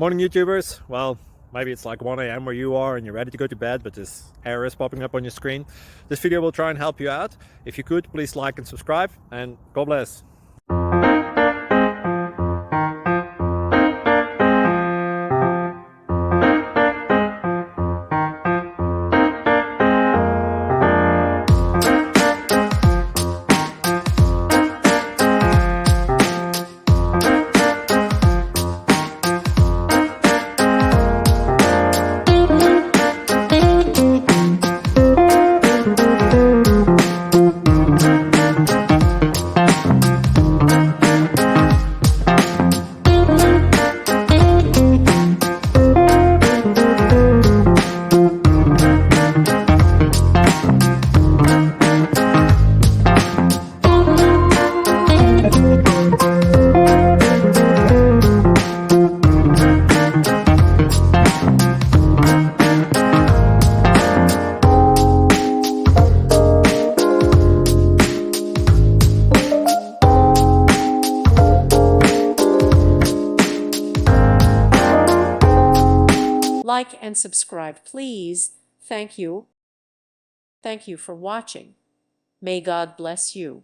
Morning YouTubers. Well, maybe it's like 1 a.m. where you are and you're ready to go to bed, but this error is popping up on your screen. This video will try and help you out. If you could, please like and subscribe, and God bless. Like and subscribe, please. Thank you. Thank you for watching. May God bless you.